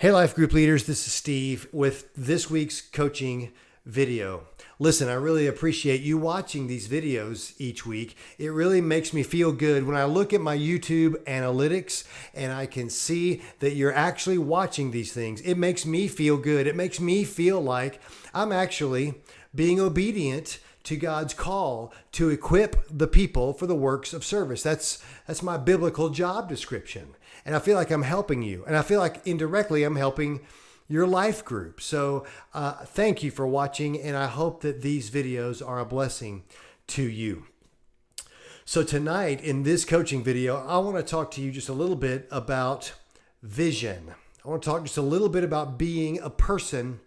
Hey, Life Group leaders, this is Steve with this week's coaching video. Listen, I really appreciate you watching these videos each week. It really makes me feel good when I look at my YouTube analytics and I can see that you're actually watching these things. It makes me feel good. It makes me feel like I'm actually being obedient to God's call to equip the people for the works of service. That's my biblical job description. And I feel like I'm helping you. And I feel like indirectly I'm helping your life group. So thank you for watching. And I hope that these videos are a blessing to you. So tonight in this coaching video, I want to talk to you just a little bit about vision. I want to talk just a little bit about being a person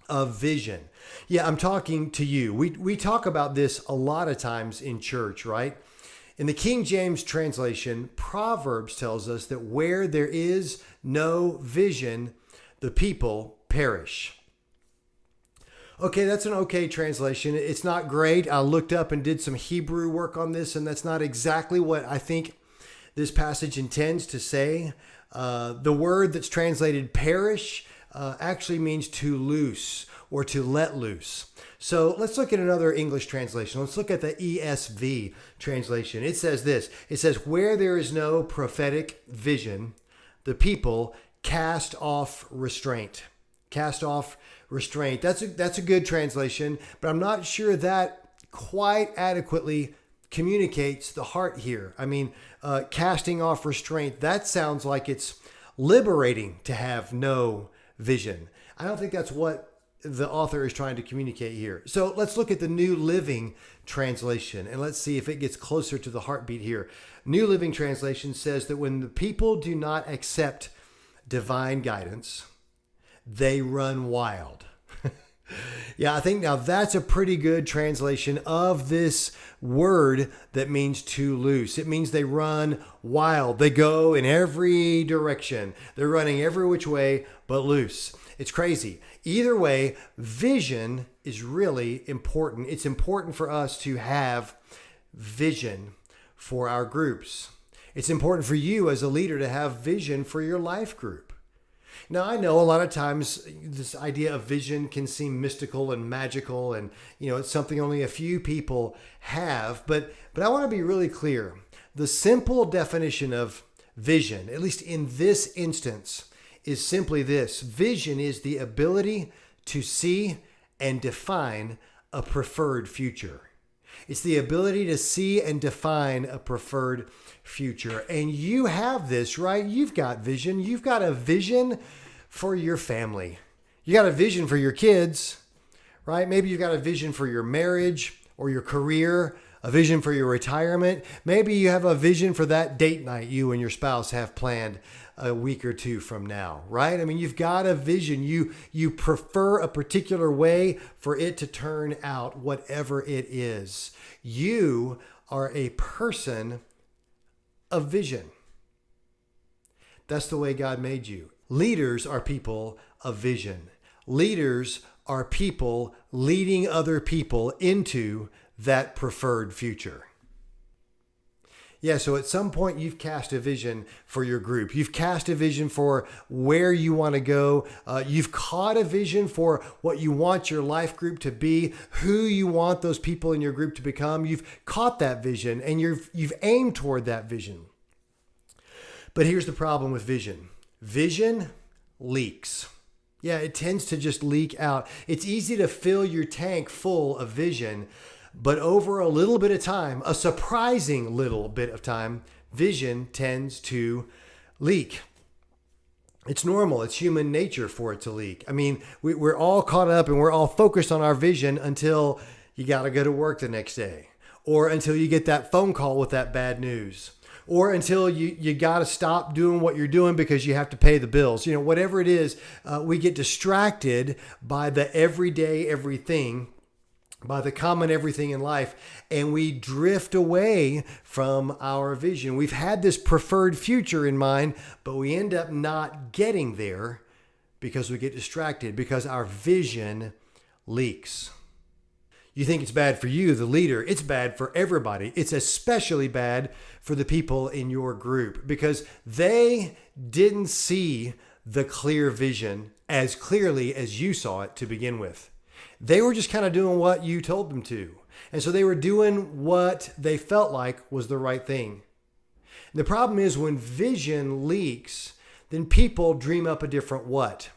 of vision. Yeah, I'm talking to you. We talk about this a lot of times in church, right? In the King James translation, Proverbs tells us that where there is no vision, the people perish. Okay, that's an okay translation. It's not great. I looked up and did some Hebrew work on this, and that's not exactly what I think this passage intends to say. The word that's translated perish actually means to loose or to let loose. So let's look at another English translation. Let's look at the ESV translation. It says this. It says, where there is no prophetic vision, the people cast off restraint. Cast off restraint. That's a good translation, but I'm not sure that quite adequately communicates the heart here. I mean, casting off restraint, that sounds like it's liberating to have no vision. I don't think that's what the author is trying to communicate here. So let's look at the New Living Translation and let's see if it gets closer to the heartbeat here. New Living Translation says that when the people do not accept divine guidance, they run wild. Yeah, I think now that's a pretty good translation of this word that means to loose. It means they run wild. They go in every direction. They're running every which way but loose. It's crazy. Either way, vision is really important. It's important for us to have vision for our groups. It's important for you as a leader to have vision for your life group. Now, I know a lot of times this idea of vision can seem mystical and magical, and it's something only a few people have, but I want to be really clear. The simple definition of vision, at least in this instance, is simply this. Vision is the ability to see and define a preferred future. It's the ability to see and define a preferred future. And you have this, right? You've got vision. You've got a vision for your family. You got a vision for your kids, right? Maybe you've got a vision for your marriage or your career, a vision for your retirement. Maybe you have a vision for that date night you and your spouse have planned a week or two from now, right? I mean, you've got a vision. You prefer a particular way for it to turn out, whatever it is. You are a person of vision. That's the way God made you. Leaders are people of vision. Leaders are people leading other people into that preferred future. Yeah, so at some point you've cast a vision for your group. You've cast a vision for where you want to go. You've caught a vision for what you want your life group to be, who you want those people in your group to become. You've caught that vision and you've aimed toward that vision. But here's the problem with vision. Vision leaks. Yeah, it tends to just leak out. It's easy to fill your tank full of vision, but over a little bit of time, a surprising little bit of time, vision tends to leak. It's normal. It's human nature for it to leak. I mean, we're all caught up and we're all focused on our vision until you got to go to work the next day, or until you get that phone call with that bad news, or until you got to stop doing what you're doing because you have to pay the bills. Whatever it is, we get distracted by the everyday everything, by the common everything in life, and we drift away from our vision. We've had this preferred future in mind, but we end up not getting there because we get distracted, because our vision leaks. You think it's bad for you, the leader. It's bad for everybody. It's especially bad for the people in your group because they didn't see the clear vision as clearly as you saw it to begin with. They were just kind of doing what you told them to. And so they were doing what they felt like was the right thing. The problem is when vision leaks, then people dream up a different what.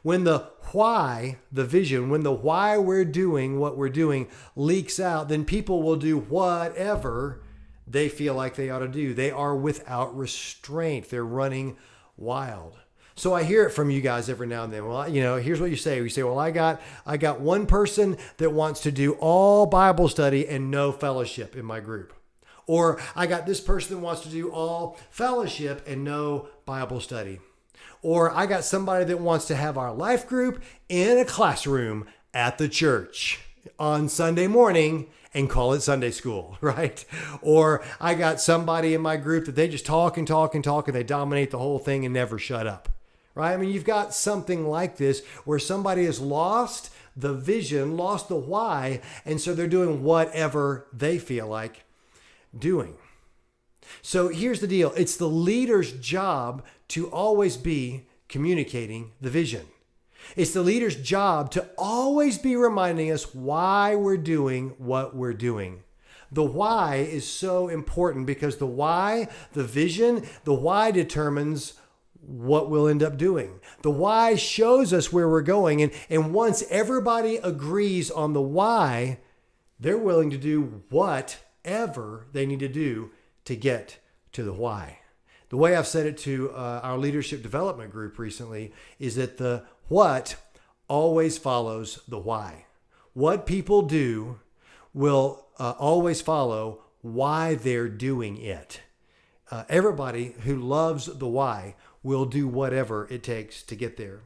When the why, the vision, when the why we're doing what we're doing leaks out, then people will do whatever they feel like they ought to do. They are without restraint. They're running wild. So I hear it from you guys every now and then. Well, here's what you say. You say, well, I got one person that wants to do all Bible study and no fellowship in my group. Or I got this person that wants to do all fellowship and no Bible study. Or I got somebody that wants to have our life group in a classroom at the church on Sunday morning and call it Sunday school, right? Or I got somebody in my group that they just talk and talk and talk and they dominate the whole thing and never shut up, right? I mean, you've got something like this where somebody has lost the vision, lost the why, and so they're doing whatever they feel like doing. So here's the deal. It's the leader's job to always be communicating the vision. It's the leader's job to always be reminding us why we're doing what we're doing. The why is so important because the why, the vision, the why determines what we'll end up doing. The why shows us where we're going. And once everybody agrees on the why, they're willing to do whatever they need to do to get to the why. The way I've said it to our leadership development group recently is that the what always follows the why. What people do will always follow why they're doing it. Everybody who loves the why will do whatever it takes to get there.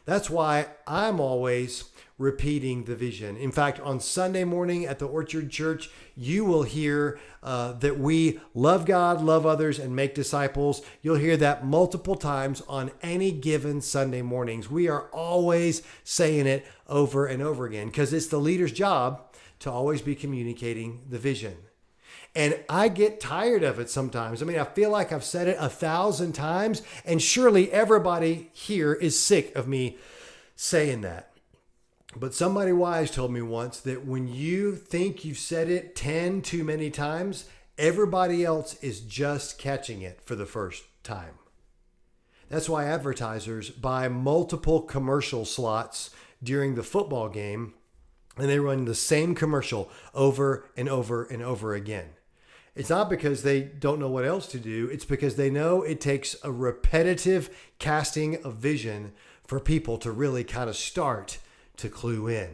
That's why I'm always repeating the vision. In fact, on Sunday morning at the Orchard Church, you will hear that we love God, love others, and make disciples. You'll hear that multiple times on any given Sunday mornings. We are always saying it over and over again because it's the leader's job to always be communicating the vision. And I get tired of it sometimes. I mean, I feel like I've said it 1,000 times, and surely everybody here is sick of me saying that. But somebody wise told me once that when you think you've said it 10 too many times, everybody else is just catching it for the first time. That's why advertisers buy multiple commercial slots during the football game, and they run the same commercial over and over and over again. It's not because they don't know what else to do. It's because they know it takes a repetitive casting of vision for people to really kind of start to clue in,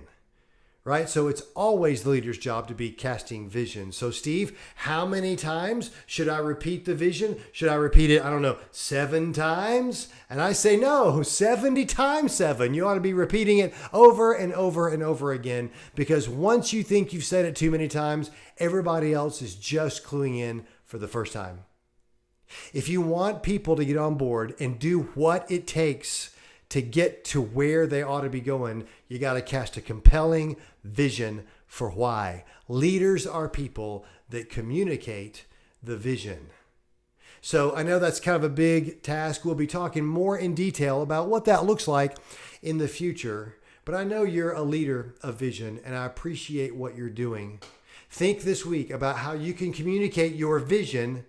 right? So it's always the leader's job to be casting vision. So Steve, how many times should I repeat the vision? Should I repeat it, 7 times? And I say, no, 70 times 7. You ought to be repeating it over and over and over again, because once you think you've said it too many times, everybody else is just cluing in for the first time. If you want people to get on board and do what it takes to get to where they ought to be going, you got to cast a compelling vision for why. Leaders are people that communicate the vision. So I know that's kind of a big task. We'll be talking more in detail about what that looks like in the future. But I know you're a leader of vision, and I appreciate what you're doing. Think this week about how you can communicate your vision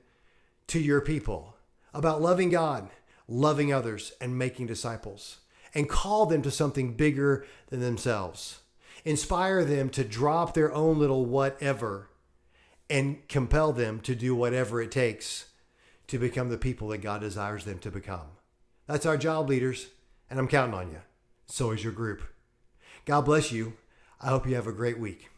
to your people about loving God, loving others, and making disciples, and call them to something bigger than themselves. Inspire them to drop their own little whatever and compel them to do whatever it takes to become the people that God desires them to become. That's our job, leaders, and I'm counting on you. So is your group. God bless you. I hope you have a great week.